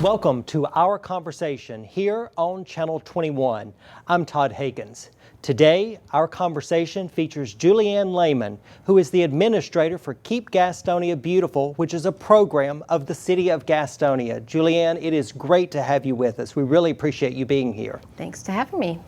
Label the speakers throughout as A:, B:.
A: Welcome to our conversation here on Channel 21. I'm Todd Hakens. Today, our conversation features Juliann Lehman, who is the administrator for Keep Gastonia Beautiful, which is a program of the City of Gastonia. Juliann, it is great to have you with us. We really appreciate you being here.
B: Thanks for having me.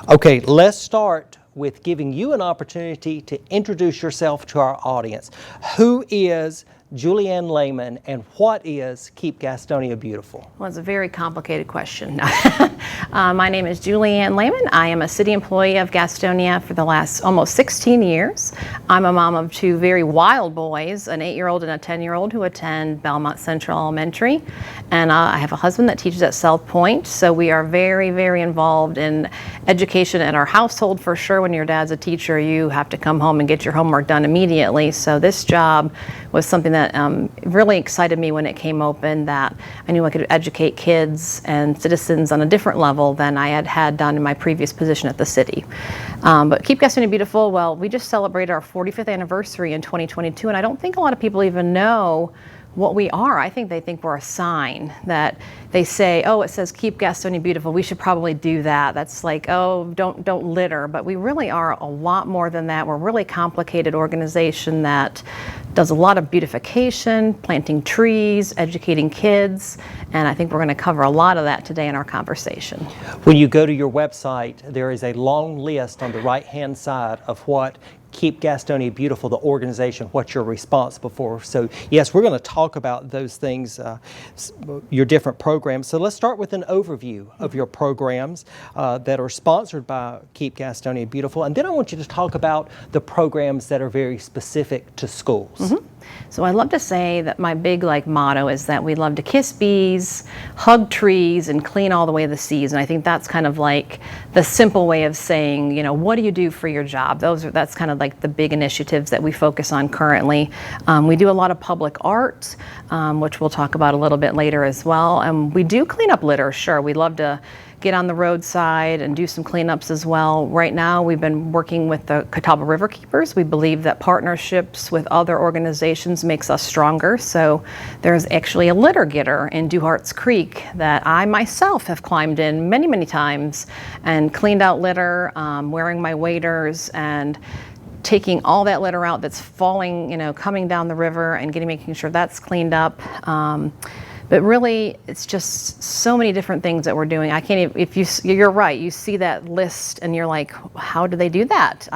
A: Okay, let's start with giving you an opportunity to introduce yourself to our audience. Who is Juliann Lehman, and what is Keep Gastonia Beautiful?
B: Well, it's a very complicated question. My name is Juliann Lehman. I am a city employee of Gastonia for the last almost 16 years. I'm a mom of two very wild boys, an 8-year-old and a 10-year-old who attend Belmont Central Elementary. And I have a husband that teaches at South Point, so we are very, very involved in education in our household for sure. When your dad's a teacher, you have to come home and get your homework done immediately. So this job was something that really excited me when it came open, that I knew I could educate kids and citizens on a different level than I had done in my previous position at the city. But Keep Gastonia Beautiful, well, we just celebrated our 45th anniversary in 2022, and I don't think a lot of people even know what we are. I think they think we're a sign that they say, oh, it says Keep Gastonia Beautiful, we should probably do that. That's like, oh, don't litter. But we really are a lot more than that. We're a really complicated organization that does a lot of beautification, planting trees, educating kids, and I think we're going to cover a lot of that today in our conversation.
A: When you go to your website, there is a long list on the right-hand side of what Keep Gastonia Beautiful, the organization, what you're responsible for. So yes, we're going to talk about those things, your different programs. So let's start with an overview of your programs that are sponsored by Keep Gastonia Beautiful. And then I want you to talk about the programs that are very specific to schools. Mm-hmm.
B: So I love to say that my big motto is that we love to kiss bees, hug trees, and clean all the way to the seas. And I think that's kind of like the simple way of saying, you know, what do you do for your job? That's kind of like the big initiatives that we focus on currently. We do a lot of public art, which we'll talk about a little bit later as well. And we do clean up litter, sure. We love to get on the roadside and do some cleanups as well. Right now, we've been working with the Catawba River Keepers. We believe that partnerships with other organizations makes us stronger. So there's actually a litter getter in Duhart's Creek that I myself have climbed in many, many times and cleaned out litter, wearing my waders and taking all that litter out that's falling, you know, coming down the river and making sure that's cleaned up. But really, it's just so many different things that we're doing. I can't even, you're right, you see that list and you're like, how do they do that?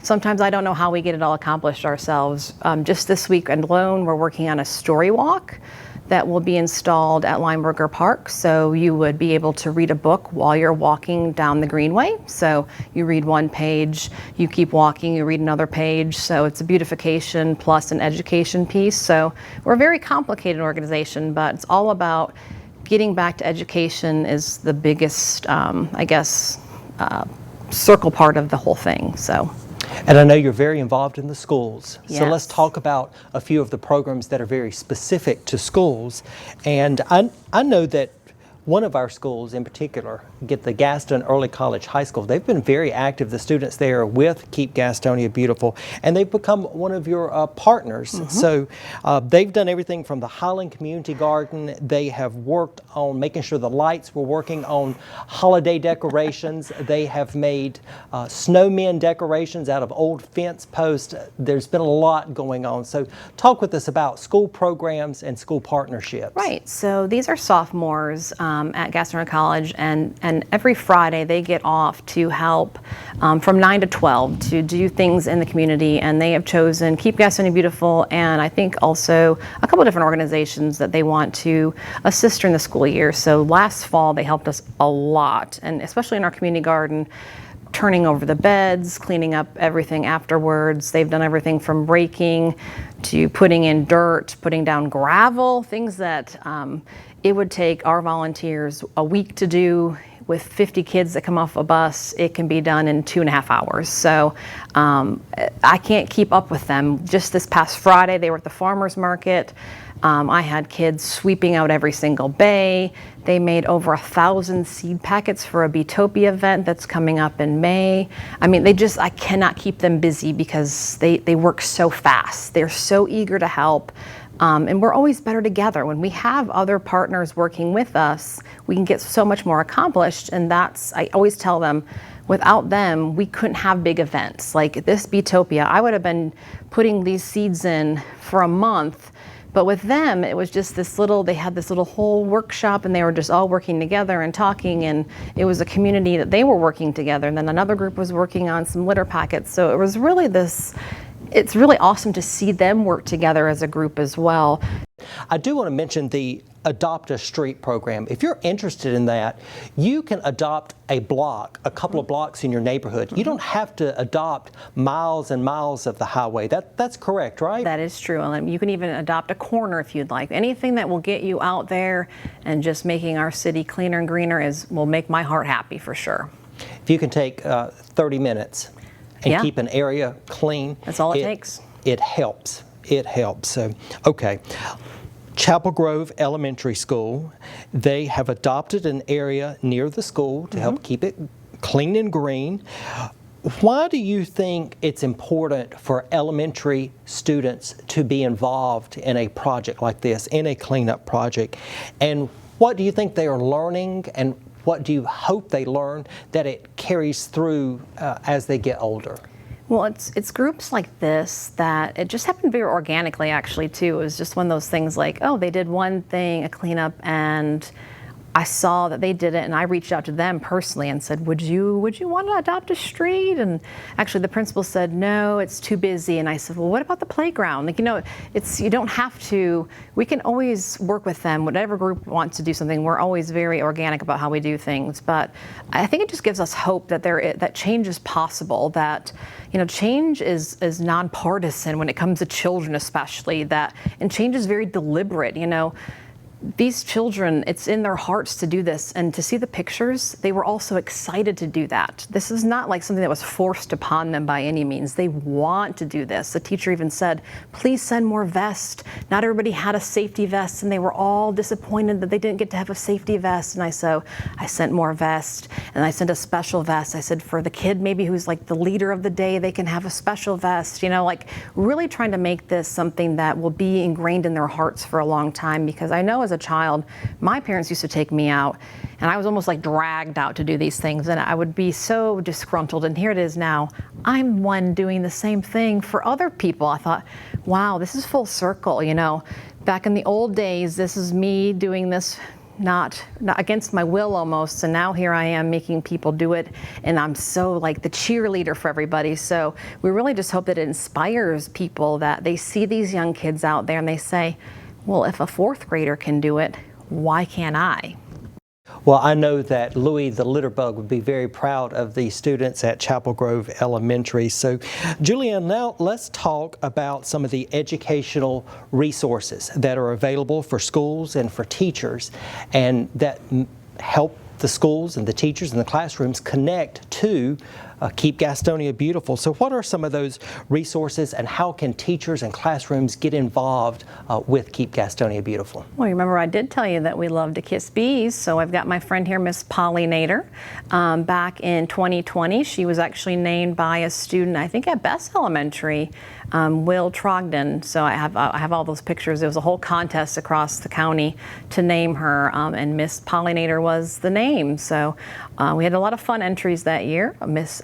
B: Sometimes I don't know how we get it all accomplished ourselves. Just this week alone, we're working on a story walk that will be installed at Lineberger Park. So you would be able to read a book while you're walking down the Greenway. So you read one page, you keep walking, you read another page. So it's a beautification plus an education piece. So we're a very complicated organization, but it's all about getting back to education is the biggest, circle part of the whole thing. So.
A: And I know you're very involved in the schools.
B: Yes.
A: So let's talk about a few of the programs that are very specific to schools. And I know that one of our schools in particular, the Gaston Early College High School, they've been very active, the students there, with Keep Gastonia Beautiful, and they've become one of your partners. Mm-hmm. So they've done everything from the Highland Community Garden. They have worked on making sure the lights were working, on holiday decorations. They have made snowmen decorations out of old fence posts. There's been a lot going on. So talk with us about school programs and school partnerships.
B: Right, so these are sophomores at Gaston College, and every Friday they get off to help from 9 to 12 to do things in the community, and they have chosen Keep Gastonia Beautiful and I think also a couple of different organizations that they want to assist during the school year. So last fall they helped us a lot, and especially in our community garden, turning over the beds, cleaning up everything afterwards. They've done everything from raking to putting in dirt, putting down gravel, things that it would take our volunteers a week to do. With 50 kids that come off a bus, it can be done in 2.5 hours. So I can't keep up with them. Just this past Friday, they were at the farmer's market. I had kids sweeping out every single bay. They made over 1,000 seed packets for a Beetopia event that's coming up in May. I mean, I cannot keep them busy because they work so fast. They're so eager to help. And we're always better together. When we have other partners working with us, we can get so much more accomplished. And I always tell them, without them, we couldn't have big events. Like this Beatopia, I would have been putting these seeds in for a month, but with them, it was just they had this little whole workshop, and they were just all working together and talking, and it was a community that they were working together. And then another group was working on some litter packets. So it was really it's really awesome to see them work together as a group as well.
A: I do want to mention the Adopt a Street program. If you're interested in that, you can adopt a block, a couple of blocks in your neighborhood. You don't have to adopt miles and miles of the highway. That's correct, right?
B: That is true. And you can even adopt a corner if you'd like. Anything that will get you out there and just making our city cleaner and greener will make my heart happy for sure.
A: If you can take 30 minutes and keep an area clean,
B: that's all it takes.
A: It helps. It helps. So, okay. Chapel Grove Elementary School, they have adopted an area near the school to help keep it clean and green. Why do you think it's important for elementary students to be involved in a project like this, in a cleanup project? And what do you think they are learning, and what do you hope they learn that it carries through as they get older?
B: Well, it's groups like this that it just happened very organically, actually, too. It was just one of those things like, oh, they did one thing, a cleanup, and I saw that they did it, and I reached out to them personally and said, would you want to adopt a street? And actually the principal said, no, it's too busy. And I said, well, what about the playground? Like, you don't have to, we can always work with them. Whatever group wants to do something, we're always very organic about how we do things. But I think it just gives us hope that that change is possible, that change is nonpartisan when it comes to children, especially, and change is very deliberate. These children, it's in their hearts to do this, and to see the pictures, they were also excited to do that. This is not like something that was forced upon them by any means. They want to do this. The teacher even said, please send more vests. Not everybody had a safety vest, and they were all disappointed that they didn't get to have a safety vest. And I sent more vests, and I sent a special vest. I said, for the kid maybe who's like the leader of the day, they can have a special vest, like really trying to make this something that will be ingrained in their hearts for a long time. Because I know as a child, my parents used to take me out, and I was almost like dragged out to do these things, and I would be so disgruntled. And here it is now, I'm one doing the same thing for other people. I thought, wow, this is full circle. Back in the old days, this is me doing this not against my will almost, and now here I am making people do it, and I'm so like the cheerleader for everybody. So we really just hope that it inspires people, that they see these young kids out there and they say, well, if a fourth grader can do it, why can't I?
A: Well, I know that Louis the litter bug would be very proud of the students at Chapel Grove Elementary. So, Juliann, now let's talk about some of the educational resources that are available for schools and for teachers, and that help the schools and the teachers and the classrooms connect to Keep Gastonia Beautiful. So what are some of those resources, and how can teachers and classrooms get involved with Keep Gastonia Beautiful?
B: Well, you remember I did tell you that we love to kiss bees, so I've got my friend here, Miss Polly Nader. Back in 2020, she was actually named by a student, I think at Best Elementary, Will Trogdon. So I have all those pictures. There was a whole contest across the county to name her, and Miss Polly Nader was the name. So we had a lot of fun entries that year.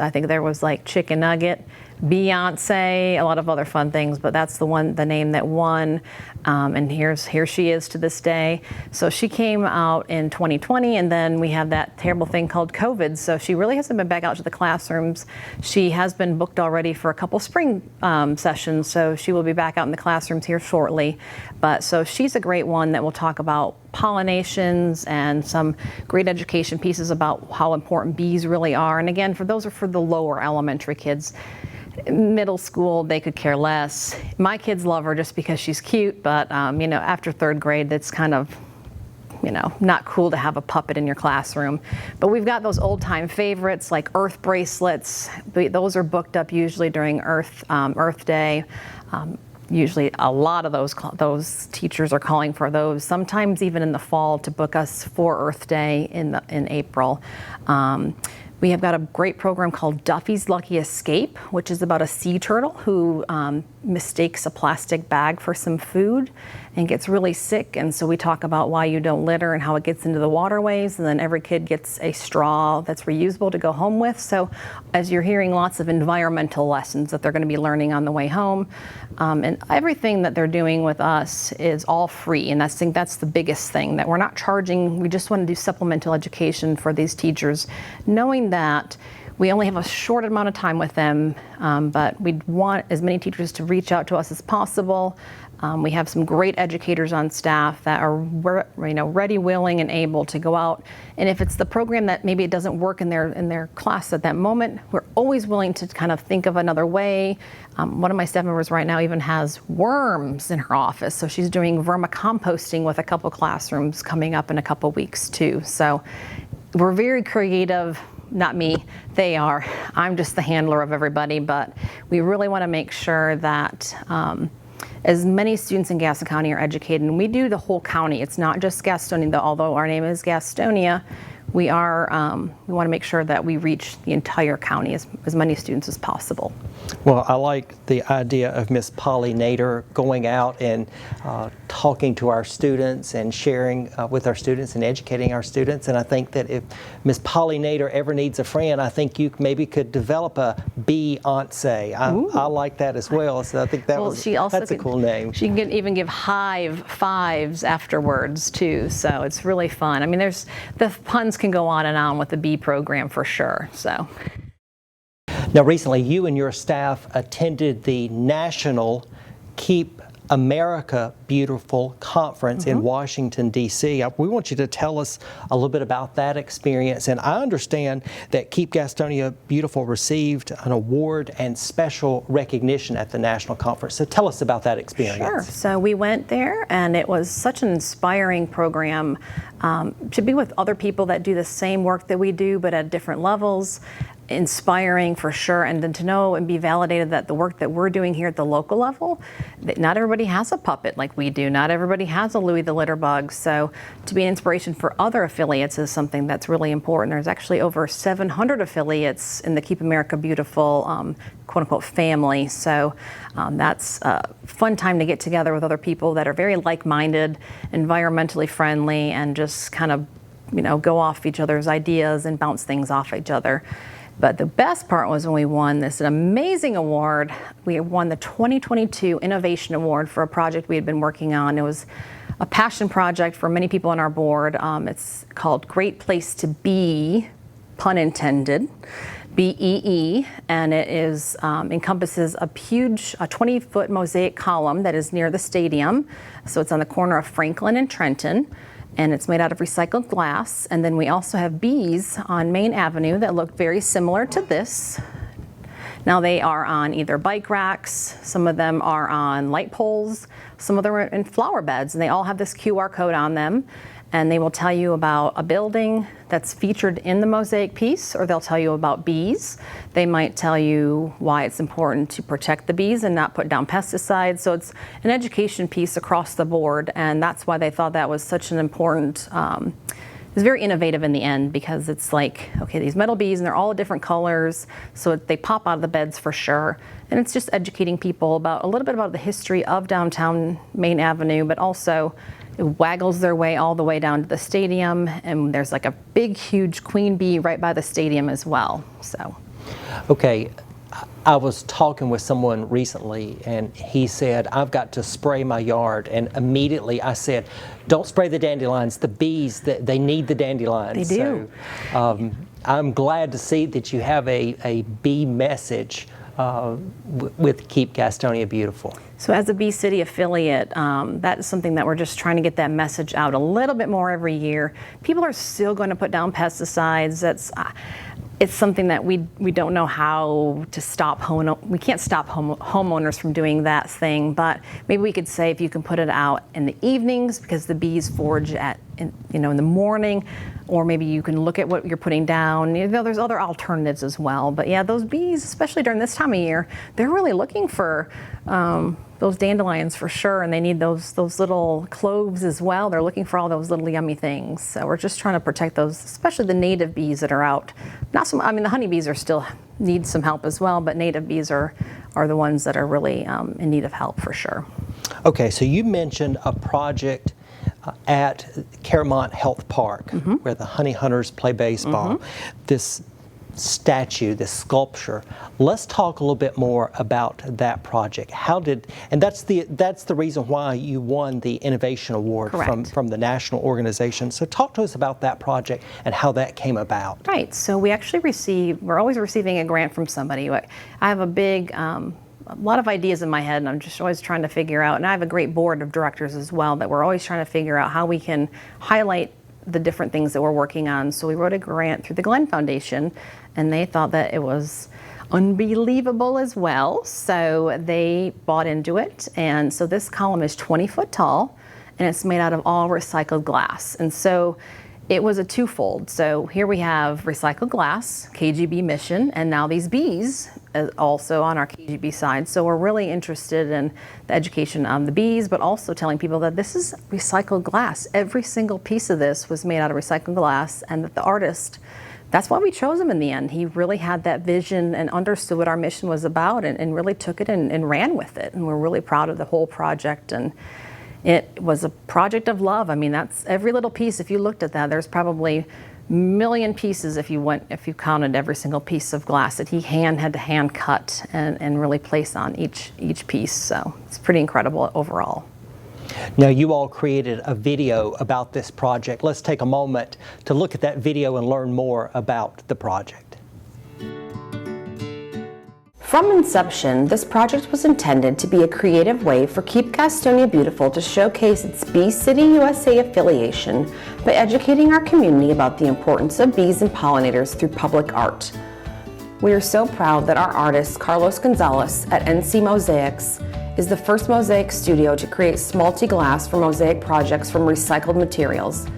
B: I think there was like Chicken Nugget, Beyonce, a lot of other fun things, but that's the name that won. And here she is to this day. So she came out in 2020, and then we had that terrible thing called COVID. So she really hasn't been back out to the classrooms. She has been booked already for a couple spring sessions, so she will be back out in the classrooms here shortly. But so she's a great one that will talk about pollinations and some great education pieces about how important bees really are. And again, those are for the lower elementary kids. Middle school, they could care less. My kids love her just because she's cute, but after third grade, that's kind of not cool to have a puppet in your classroom. But we've got those old time favorites like earth bracelets. Those are booked up usually during Earth Day. Usually a lot of those teachers are calling for those, sometimes even in the fall, to book us for Earth Day in April. We have got a great program called Duffy's Lucky Escape, which is about a sea turtle who mistakes a plastic bag for some food and gets really sick. And so we talk about why you don't litter and how it gets into the waterways. And then every kid gets a straw that's reusable to go home with. So as you're hearing, lots of environmental lessons that they're going to be learning on the way home. And everything that they're doing with us is all free. And I think that's the biggest thing, that we're not charging. We just want to do supplemental education for these teachers, knowing that we only have a short amount of time with them, but we want as many teachers to reach out to us as possible. We have some great educators on staff that are ready, willing, and able to go out. And if it's the program that maybe it doesn't work in their class at that moment, we're always willing to kind of think of another way. One of my staff members right now even has worms in her office, so she's doing vermicomposting with a couple classrooms coming up in a couple weeks too. So we're very creative. Not me, they are. I'm just the handler of everybody, but we really want to make sure that as many students in Gaston County are educated, and we do the whole county. It's not just Gastonia, although our name is Gastonia. We want to make sure that we reach the entire county, as many students as possible.
A: Well, I like the idea of Miss Polly Nader going out and talking to our students and sharing with our students and educating our students. And I think that if Miss Polly Nader ever needs a friend, I think you maybe could develop a Beyonce. I like that as well. So I think that's a cool name.
B: She can even give high fives afterwards too. So it's really fun. I mean, the puns can go on and on with the B program for sure. So.
A: Now, recently, you and your staff attended the National Keep America Beautiful conference in Washington, D.C. We want you to tell us a little bit about that experience. And I understand that Keep Gastonia Beautiful received an award and special recognition at the national conference. So tell us about that experience.
B: Sure. So we went there, and it was such an inspiring program to be with other people that do the same work that we do, but at different levels. Inspiring for sure, and then to know and be validated that the work that we're doing here at the local level, that not everybody has a puppet like we do, not everybody has a Louie the Litter Bug, so to be an inspiration for other affiliates is something that's really important. There's actually over 700 affiliates in the Keep America Beautiful quote-unquote family, so that's a fun time to get together with other people that are very like-minded, environmentally friendly, and just kind of go off each other's ideas and bounce things off each other. But the best part was when we won this amazing award. We won the 2022 Innovation Award for a project we had been working on. It was a passion project for many people on our board. It's called Great Place to Be, pun intended, BEE, and it encompasses a huge 20-foot mosaic column that is near the stadium. So it's on the corner of Franklin and Trenton. And it's made out of recycled glass. And then we also have bees on Main Avenue that look very similar to this. Now they are on either bike racks, some of them are on light poles, some of them are in flower beds, and they all have this QR code on them. And they will tell you about a building that's featured in the mosaic piece, or they'll tell you about bees. They might tell you why it's important to protect the bees and not put down pesticides. So it's an education piece across the board, and that's why they thought that was such an important, it's very innovative in the end, because it's like, okay, these metal bees, and they're all different colors, so they pop out of the beds for sure. And it's just educating people about a little bit about the history of downtown Main Avenue, but also it waggles their way all the way down to the stadium, and there's like a big, huge queen bee right by the stadium as well. So,
A: okay, I was talking with someone recently, and he said, I've got to spray my yard. And immediately I said, don't spray the dandelions. The bees, they need the dandelions.
B: They do.
A: So, I'm glad to see that you have a bee message with Keep Gastonia Beautiful.
B: So as a Bee City affiliate, that is something that we're just trying to get that message out a little bit more every year. People are still going to put down pesticides. It's something that we don't know how to stop. We can't stop homeowners from doing that thing, but maybe we could say if you can put it out in the evenings, because the bees forage in the morning, or maybe you can look at what you're putting down. There's other alternatives as well. But yeah, those bees, especially during this time of year, they're really looking for those dandelions for sure, and they need those little cloves as well. They're looking for all those little yummy things. So we're just trying to protect those, especially the native bees that are out. I mean, the honeybees are still need some help as well, but native bees are the ones that are really in need of help for sure.
A: Okay, so you mentioned a project at Caramont Health Park where the honey hunters play baseball. This statue, this sculpture. Let's talk a little bit more about that project. And that's the reason why you won the Innovation Award from the national organization. So talk to us about that project and how that came about.
B: Right. So we're always receiving a grant from somebody. I have a lot of ideas in my head, and I'm just always trying to figure out, and I have a great board of directors as well, that we're always trying to figure out how we can highlight the different things that we're working on. So we wrote a grant through the Glenn Foundation, and they thought that it was unbelievable as well. So they bought into it. And so this column is 20 foot tall, and it's made out of all recycled glass. And so it was a twofold. So here we have recycled glass, KGB mission, and now these bees also on our KGB side. So we're really interested in the education on the bees, but also telling people that this is recycled glass. Every single piece of this was made out of recycled glass, and that the artist, that's why we chose him in the end. He really had that vision and understood what our mission was about, and really took it and ran with it. And we're really proud of the whole project. And it was a project of love. I mean, that's every little piece. If you looked at that, there's probably a million pieces if you counted every single piece of glass that he had to hand cut and really place on each piece. So it's pretty incredible overall.
A: Now, you all created a video about this project. Let's take a moment to look at that video and learn more about the project.
C: From inception, this project was intended to be a creative way for Keep Gastonia Beautiful to showcase its Bee City USA affiliation by educating our community about the importance of bees and pollinators through public art. We are so proud that our artist, Carlos Gonzalez at NC Mosaics, is the first mosaic studio to create smulty glass for mosaic projects from recycled materials.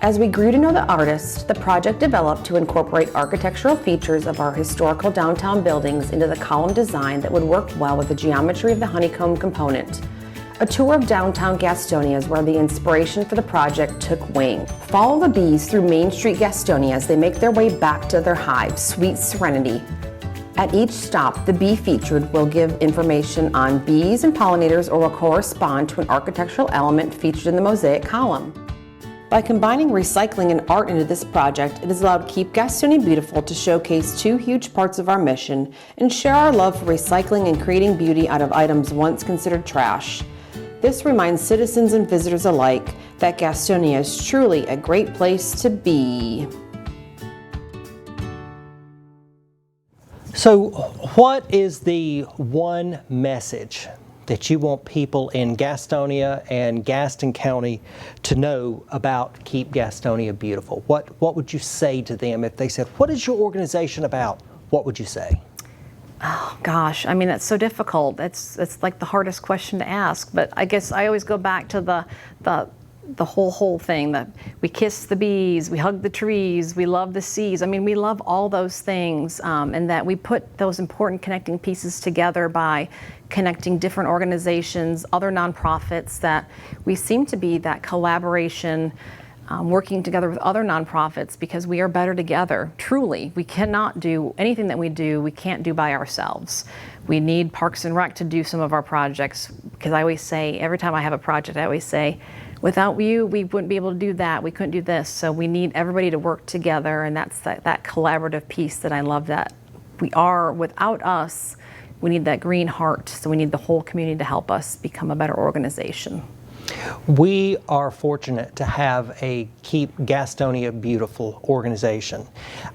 C: As we grew to know the artist, the project developed to incorporate architectural features of our historical downtown buildings into the column design that would work well with the geometry of the honeycomb component. A tour of downtown Gastonia is where the inspiration for the project took wing. Follow the bees through Main Street Gastonia as they make their way back to their hive, Sweet Serenity. At each stop, the bee featured will give information on bees and pollinators, or will correspond to an architectural element featured in the mosaic column. By combining recycling and art into this project, it has allowed Keep Gastonia Beautiful to showcase two huge parts of our mission and share our love for recycling and creating beauty out of items once considered trash. This reminds citizens and visitors alike that Gastonia is truly a great place to be.
A: So, what is the one message that you want people in Gastonia and Gaston County to know about Keep Gastonia Beautiful? What would you say to them if they said, "What is your organization about?" What would you say?
B: Oh gosh, I mean, that's so difficult. It's like the hardest question to ask. But I guess I always go back to the whole thing, that we kiss the bees, we hug the trees, we love the seas. I mean, we love all those things, and that we put those important connecting pieces together by connecting different organizations, other nonprofits, that we seem to be that collaboration, working together with other nonprofits, because we are better together, truly. We cannot do anything that we do, we can't do by ourselves. We need Parks and Rec to do some of our projects, because I always say, every time I have a project, I always say, without you, we wouldn't be able to do that. We couldn't do this. So we need everybody to work together, and that's that collaborative piece that I love, that we are, without us, we need that green heart. So we need the whole community to help us become a better organization.
A: We are fortunate to have a Keep Gastonia Beautiful organization.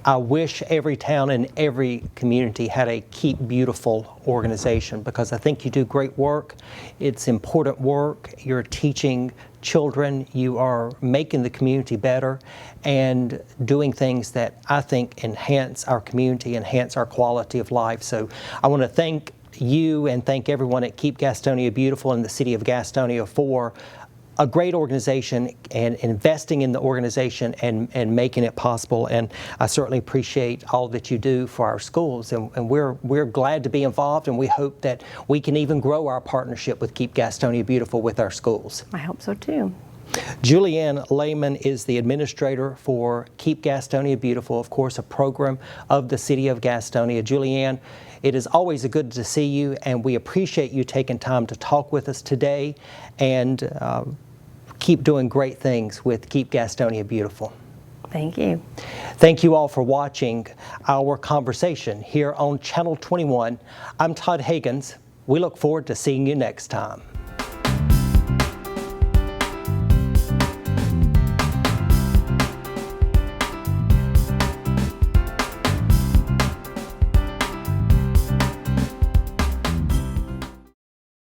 A: I wish every town and every community had a Keep Beautiful organization, because I think you do great work. It's important work. You're teaching children, you are making the community better, and doing things that I think enhance our community, enhance our quality of life. So I want to thank you and thank everyone at Keep Gastonia Beautiful in the city of Gastonia for a great organization and investing in the organization and making it possible. And I certainly appreciate all that you do for our schools. And we're glad to be involved, and we hope that we can even grow our partnership with Keep Gastonia Beautiful with our schools.
B: I hope so too.
A: Juliann Lehman is the administrator for Keep Gastonia Beautiful, of course, a program of the City of Gastonia. Juliann, it is always good to see you, and we appreciate you taking time to talk with us today, and keep doing great things with Keep Gastonia Beautiful.
B: Thank you.
A: Thank you all for watching our conversation here on Channel 21. I'm Todd Higgins. We look forward to seeing you next time.